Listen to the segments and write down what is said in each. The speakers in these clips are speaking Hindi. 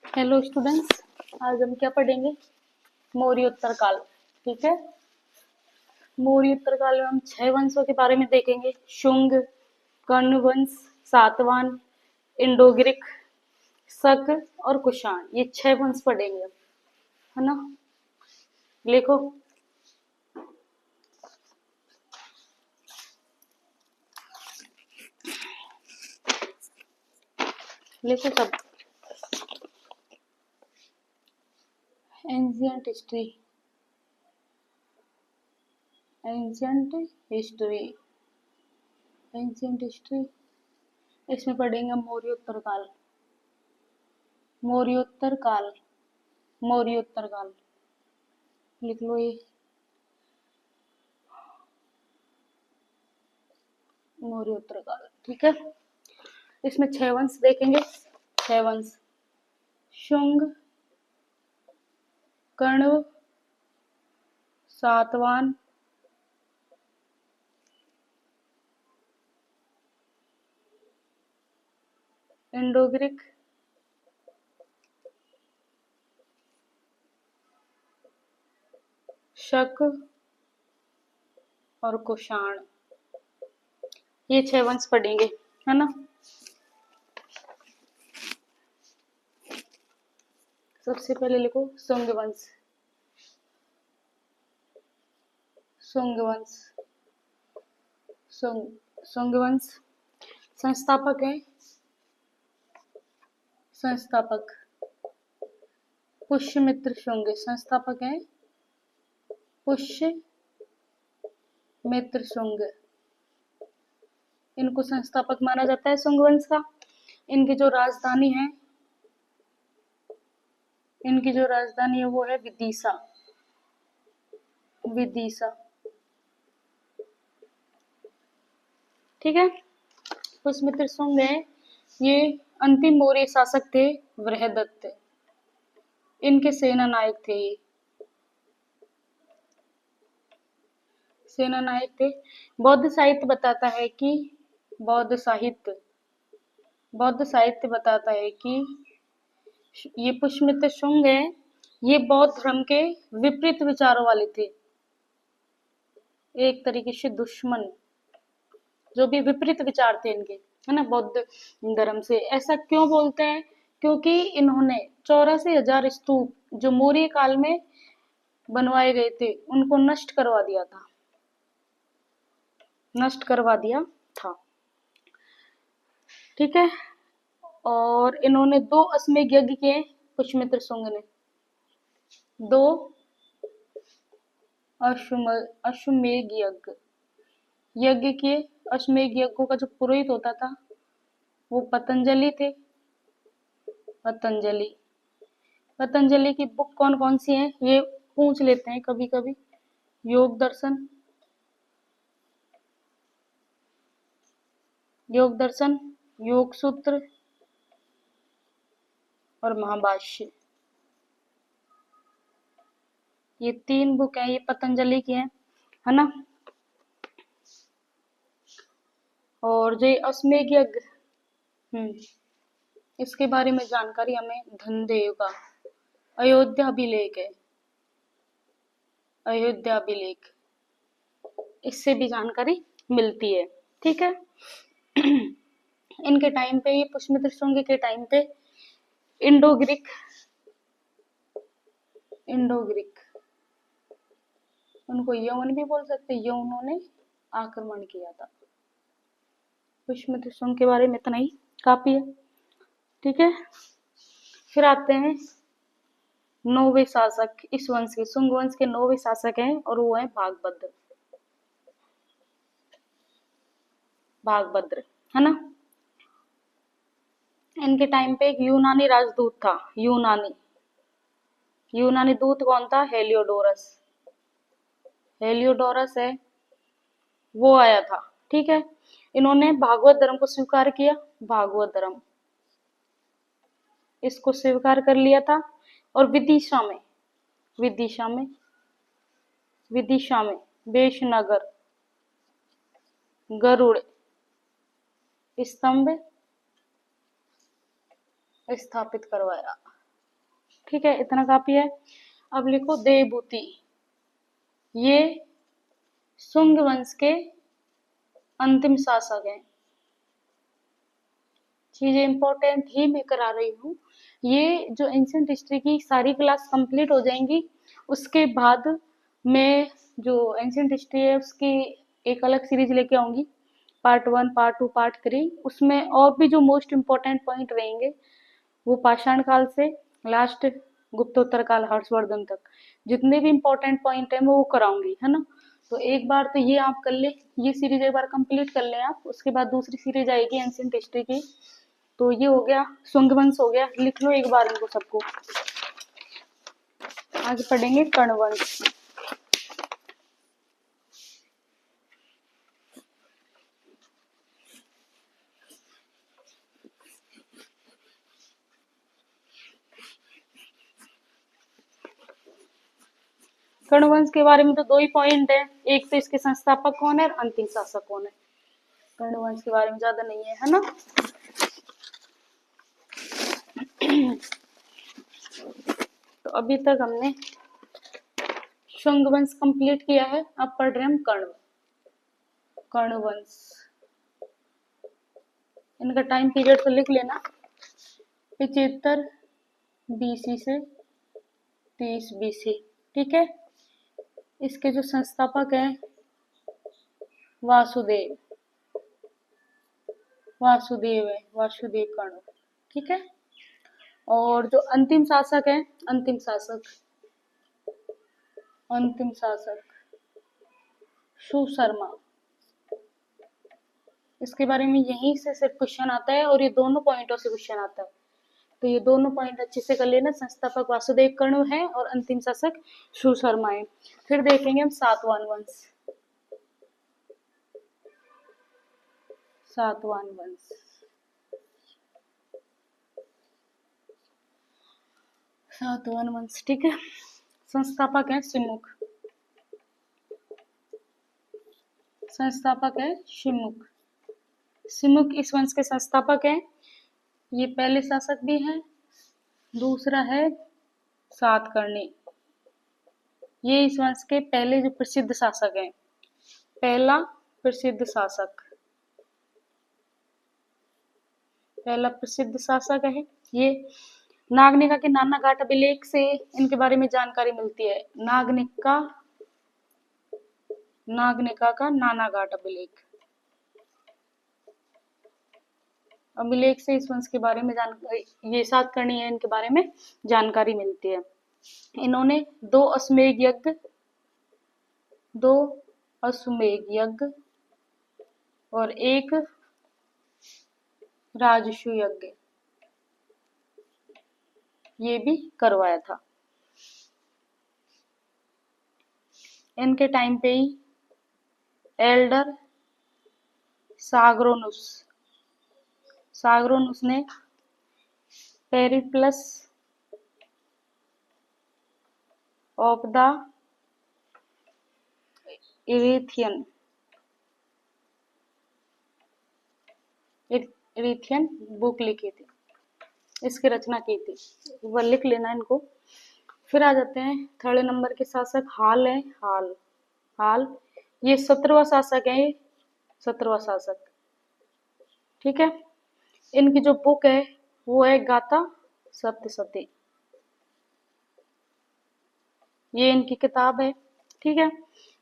हेलो स्टूडेंट्स, आज हम क्या पढ़ेंगे? मौर्योत्तर काल। ठीक है, मौर्योत्तर काल में हम 6 वंशों के बारे में देखेंगे। शुंग, कर्ण वंश, सातवाहन, इंडो-ग्रीक, शक और कुषाण। ये 6 वंश पढ़ेंगे हम, है ना। लिखो। लिखो सब। Ancient history, ancient history, ancient history. इसमें पढ़ेंगे मौर्योत्तर काल, मौर्योत्तर काल, मौर्योत्तर काल। लिख लो ये, मौर्योत्तर काल। ठीक है, इसमें 6 वंश देखेंगे। 6 वंश: शुंग, कर्ण, सातवाहन, इंडो-ग्रीक, शक और कुषाण। ये 6 वंश पढ़ेंगे, है ना। सबसे पहले लिखो शुंग वंश। शुंग वंश, शुंग वंश संस्थापक है, संस्थापक पुष्यमित्र शुंग। संस्थापक है पुष्यमित्र शुंग। इनको संस्थापक माना जाता है शुंग वंश का। इनकी जो राजधानी है, इनकी जो राजधानी है वो है विदिशा, विदिशा। ठीक है, पुष्यमित्र शुंग है, ये अंतिम मौर्य शासक थे। बृहदत्त इनके सेना नायक थे, ये सेना नायक थे। बौद्ध साहित्य बताता है कि बौद्ध साहित्य बताता है कि ये पुष्यमित्र शुंग है, ये बौद्ध धर्म के विपरीत विचारों वाले थे। एक तरीके से दुश्मन, जो भी विपरीत विचार थे इनके, है ना, बौद्ध धर्म से। ऐसा क्यों बोलते हैं? क्योंकि इन्होंने 84,000 स्तूप जो मौर्य काल में बनवाए गए थे उनको नष्ट करवा दिया था, नष्ट करवा दिया था। ठीक है, और इन्होंने 2 अश्वमेध यज्ञ किए, पुष्यमित्र शुंग ने 2 अश्वमेध यज्ञ किए। अश्वमेध यज्ञों का जो पुरोहित होता था वो पतंजलि थे। पतंजलि की बुक कौन कौन सी है ये पूछ लेते हैं कभी कभी। योग दर्शन, योग सूत्र और महाभाष्य। ये 3 बुक है, ये पतंजलि की है ना। और जो अश्वमेध यज्ञ, इसके बारे में जानकारी हमें धनदेव का अयोध्या अभिलेख है, अयोध्या अभिलेख, इससे भी जानकारी मिलती है। ठीक है, इनके टाइम पे, ये पुष्यमित्र शुंग के टाइम पे इंडो ग्रीक उनको यवन भी बोल सकते, यवनों ने आक्रमण किया था। पुष्यमित्र शुंग के बारे में इतना ही काफी है। ठीक है, फिर आते हैं 9वें शासक। इस वंश के, शुंग वंश के 9वें शासक हैं और वो है भागभद्र, है ना। इनके टाइम पे एक यूनानी राजदूत था, यूनानी दूत कौन था? हेलियोडोरस है, वो आया था। ठीक है, इन्होंने भागवत धर्म को स्वीकार किया, भागवत धर्म इसको स्वीकार कर लिया था। और विदिशा में वेशनगर गरुड़ स्तंभ स्थापित करवाया। ठीक है, इतना काफी है। अब लिखो देवभूति। ये शुंग वंश के अंतिम शासक हैं। चीजें इंपॉर्टेंट ही मैं करा रही हूँ। ये जो एंशियंट हिस्ट्री की सारी क्लास कंप्लीट हो जाएंगी, उसके बाद मैं जो एंशियंट हिस्ट्री है उसकी एक अलग सीरीज लेके आऊंगी, पार्ट 1, पार्ट 2, पार्ट 3। उसमें और भी जो मोस्ट इम्पोर्टेंट पॉइंट रहेंगे वो पाषाण काल से लास्ट गुप्तोत्तर काल हर्षवर्धन तक जितने भी इम्पोर्टेंट पॉइंट है मैं वो कराऊंगी, है ना। तो एक बार तो ये आप कर ले, ये सीरीज एक बार कंप्लीट कर लें आप, उसके बाद दूसरी सीरीज आएगी एंशियंट हिस्ट्री की। तो ये हो गया, शुंग वंश हो गया, लिख लो एक बार इनको सबको। आगे पढ़ेंगे कर्ण वंश। कर्ण वंश के बारे में तो दो ही पॉइंट है, एक तो इसके संस्थापक कौन है और अंतिम शासक कौन है। कर्ण वंश के बारे में ज्यादा नहीं है ना। तो अभी तक हमने शुंग वंश कंप्लीट किया है, अब पढ़ रहे हैं हम कर्ण वंश। इनका टाइम पीरियड तो लिख लेना, 75 BC से 30 BC, ठीक है। इसके जो संस्थापक हैं वासुदेव है, वासुदेव कर्ण, ठीक है। और जो अंतिम शासक है, अंतिम शासक सुशर्मा। इसके बारे में यहीं से सिर्फ क्वेश्चन आता है और ये दोनों पॉइंटों से क्वेश्चन आता है, तो ये दोनों पॉइंट अच्छे से कर लेना। संस्थापक वासुदेव कर्ण है और अंतिम शासक सुशर्मा है। फिर देखेंगे हम सातवाहन वंश। सातवाहन वंश, ठीक है। संस्थापक है सिमुक, सिमुक इस वंश के संस्थापक हैं। ये पहले शासक भी हैं। दूसरा है सातकर्णी, ये इस वंश के पहले जो प्रसिद्ध शासक हैं, पहला प्रसिद्ध शासक है ये। नागनिका के नाना घाट अभिलेख से इनके बारे में जानकारी मिलती है। नागनिका का नाना घाट अभिलेख से इस वंश के बारे में जानकारी, ये सातकर्णी है, इनके बारे में जानकारी मिलती है। इन्होंने दो अश्वमेध यज्ञ और एक राजसूय यज्ञ ये भी करवाया था। इनके टाइम पे ही एल्डर साग्रोनुस ने पेरिप्लस ऑफ द इरिथियन बुक लिखी थी, इसकी रचना की थी, वह लिख लेना इनको। फिर आ जाते हैं थर्ड नंबर के शासक हाल है। हाल ये 17वां शासक है, ये 17वां शासक, ठीक है। इनकी जो बुक है वो है गाथा सप्तशती, ये इनकी किताब है, ठीक है।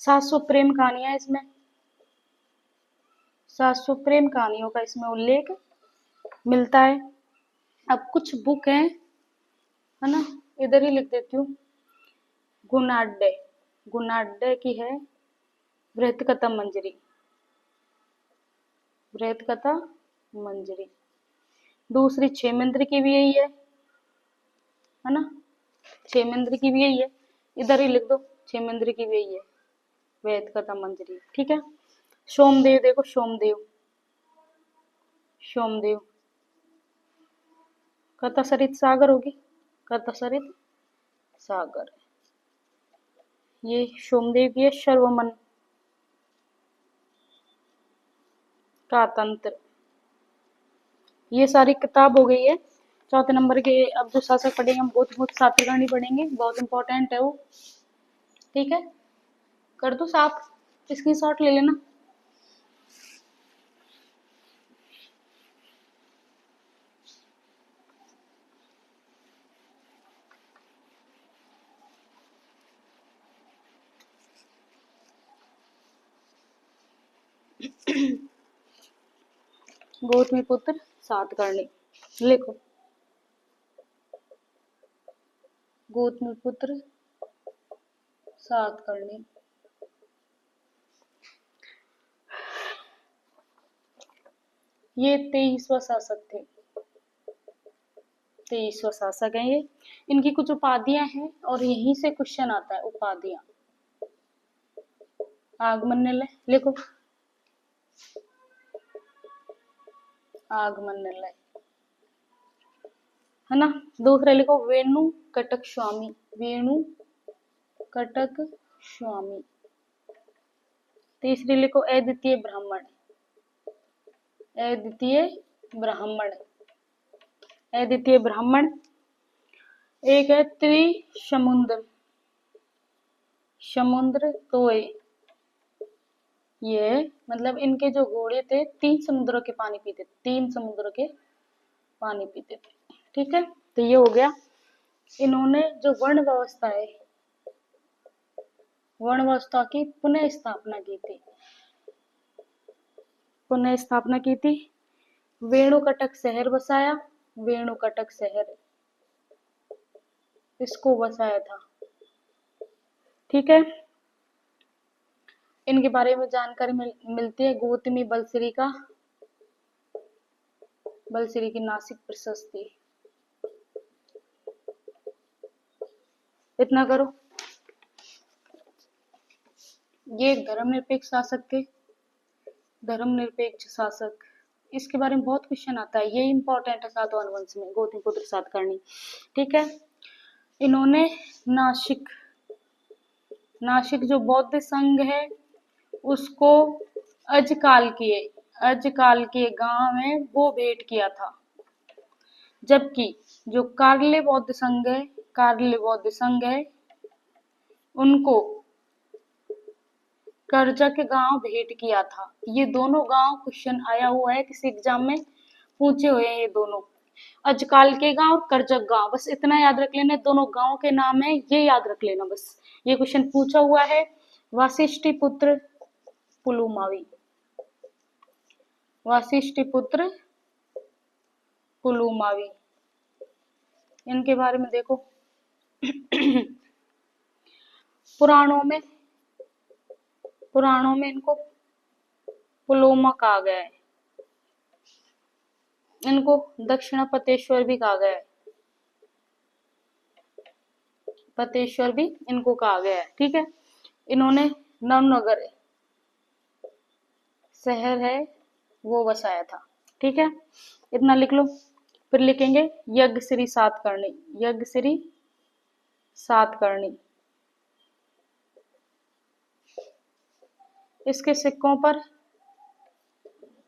700 प्रेम कहानियां इसमें, 700 प्रेम कहानियों का इसमें उल्लेख मिलता है। अब कुछ बुक है ना, इधर ही लिख देती हूँ। गुणाढ्य की है बृहत्कथा मंजरी। दूसरी क्षेमेंद्र की भी यही है ना, क्षेमेंद्र की भी यही है, इधर ही लिख दो, क्षेमेंद्र की भी यही है बृहत्कथा मंजरी, ठीक है। सोमदेव, देखो सोमदेव कथा सरित सागर होगी, कथा सरित सागर, ये सोमदेव की है। सर्वमन का तंत्र, ये सारी किताब हो गई है चौथे नंबर के अब जो शासक पढ़ेंगे हम गौतमीपुत्र सातकर्णी पढ़ेंगे, बहुत इंपॉर्टेंट है वो। ठीक है, कर दो साफ, स्क्रीनशॉट ले लेना। गौतमीपुत्र सातकर्णी लिखो, गौतमीपुत्र सातकर्णी। ये 23वां शासक थे, 23वां शासक है ये। इनकी कुछ उपाधियां हैं और यहीं से क्वेश्चन आता है, उपाधियां। आगमन निलय लिखो, आगमन निलय है ना। दूसरा लिखो वेणु कटक स्वामी, वेणु कटक स्वामी। तीसरी लिखो अद्वितीय ब्राह्मण, अद्वितीय ब्राह्मण, अद्वितीय ब्राह्मण। एक है त्रिसमुद्र, समुद्र तोय। ये मतलब इनके जो घोड़े थे 3 समुद्रों के पानी पीते, 3 समुद्रों के पानी पीते थे। ठीक है, तो ये हो गया। इन्होंने जो वर्ण व्यवस्था है, वर्ण व्यवस्था की पुनः स्थापना की थी, पुनः स्थापना की थी। वेणुकटक शहर बसाया, वेणुकटक शहर इसको बसाया था। ठीक है, इनके बारे में जानकारी मिलती है गौतमी बलश्री का, बलश्री की नासिक प्रशस्ति। इतना करो। ये एक धर्मनिरपेक्ष शासक थे, धर्मनिरपेक्ष शासक। इसके बारे में बहुत क्वेश्चन आता है, ये इंपॉर्टेंट है सातवाहन वंश में, गौतमीपुत्र सातकर्णी। ठीक है, इन्होंने नासिक, नासिक जो बौद्ध संघ है उसको अजकाल के गांव में वो भेंट किया था। जबकि जो कार्ले बौद्ध संघ है, कार्ले बौद्ध संघ है उनको करजा के गांव भेंट किया था। ये दोनों गांव क्वेश्चन आया हुआ है किसी एग्जाम में, पूछे हुए हैं ये दोनों, अजकाल के गांव और करजक गांव। बस इतना याद रख लेना, दोनों गांव के नाम है, ये याद रख लेना बस। ये क्वेश्चन पूछा हुआ है। वासिष्ठिपुत्र पुलुमावी, वासिष्ठिपुत्र पुलुमावी, इनके बारे में देखो। पुराणों में इनको पुलोमा कहा गया है, इनको दक्षिणापतेश्वर भी कहा गया है, पतेश्वर भी इनको कहा गया है। ठीक है, इन्होंने नवनगर शहर है वो बसाया था। ठीक है, इतना लिख लो। फिर लिखेंगे यज्ञश्री सातकर्णी, यज्ञश्री सातकर्णी। इसके सिक्कों पर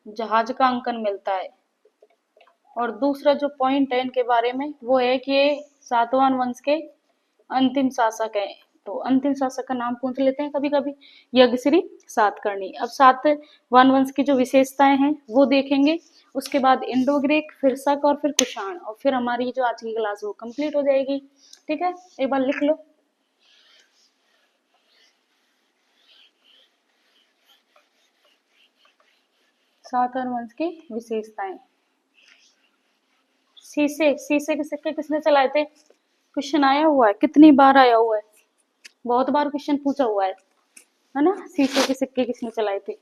जहाज का अंकन मिलता है। और दूसरा जो पॉइंट है इनके बारे में वो है कि ये सातवाहन वंश के अंतिम शासक हैं। तो अंतिम शासक का नाम पूछ लेते हैं कभी कभी, यज्ञश्री सातकर्णी। अब सातवाहन वंश की जो विशेषताएं हैं वो देखेंगे, उसके बाद इंडो ग्रीक, फिर शक और फिर कुषाण, और फिर हमारी जो आज की क्लास वो कंप्लीट हो जाएगी। ठीक है, एक बार लिख लो। सातवाहन वंश की विशेषताएं। शीशे के सिक्के किसने चलाए थे? क्वेश्चन आया हुआ है, कितनी बार आया हुआ है, बहुत बार क्वेश्चन पूछा हुआ है ना। शीशे के सिक्के किसने चलाए थे?